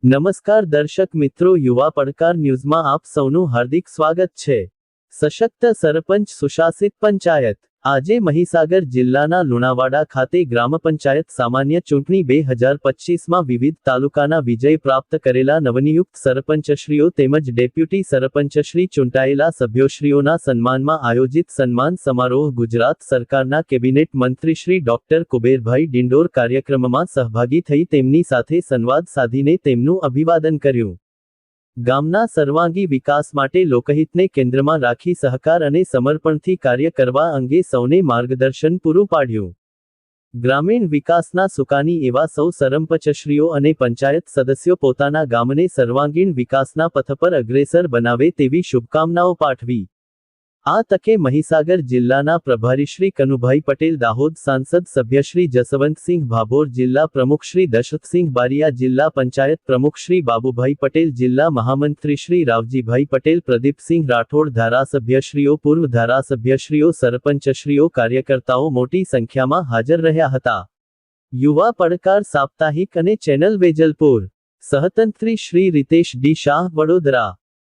નમસ્કાર દર્શક મિત્રો, યુવા પડકાર ન્યૂઝમાં આપ સૌનું હાર્દિક સ્વાગત છે। સશક્ત સરપંચ સુશાસિત પંચાયત। આજે મહીસાગર જિલ્લાના લુણાવાડા ખાતે ગ્રામ પંચાયત સામાન્ય ચૂંટણી 2025માં વિવિધ તાલુકાના વિજય પ્રાપ્ત કરેલા નવનિયુક્ત સરપંચશ્રીઓ તેમજ ડેપ્યુટી સરપંચશ્રી ચૂંટાયેલા સભ્યોશ્રીઓના સન્માનમાં આયોજિત સન્માન સમારોહ ગુજરાત સરકારના કેબિનેટ મંત્રી શ્રી ડોક્ટર કુબેરભાઈ ડિંડોર કાર્યક્રમમાં સહભાગી થઈ તેમની સાથે સંવાદ સાધીને તેમનું અભિવાદન કર્યું। ગામના સર્વાંગી વિકાસ માટે લોકહિતને કેન્દ્રમાં રાખી સહકાર અને સમર્પણથી કાર્ય કરવા અંગે સૌને માર્ગદર્શન પૂરું પાડ્યું। ગ્રામીણ વિકાસના સુકાની એવા સૌ સરપંચશ્રીઓ અને પંચાયત સદસ્યો પોતાના ગામને સર્વાંગીણ વિકાસના પથ પર અગ્રેસર બનાવે તેવી શુભકામનાઓ પાઠવી। આ તકે મહીસાગર જિલ્લાના પ્રભારી શ્રી કનુભાઈ પટેલ, દાહોદ સાંસદ સભ્ય શ્રી જસવંતસિંહ ભાભોર, જિલ્લા પ્રમુખ શ્રી દશરથસિંહ બારિયા, જિલ્લા પંચાયત પ્રમુખ શ્રી બાબુભાઈ પટેલ, જિલ્લા મહામંત્રી શ્રી રાવજીભાઈ પટેલ, પ્રદીપસિંહ રાઠોડ, ધારાસભ્યશ્રીઓ, પૂર્વ ધારાસભ્યશ્રીઓ, સરપંચશ્રીઓ, કાર્યકર્તાઓ મોટી સંખ્યામાં હાજર રહ્યા હતા। યુવા પડકાર સાપ્તાહિક અને ચેનલ વેજલપુર। સહતંત્રી શ્રી રીતેશ ડી શાહ, વડોદરા।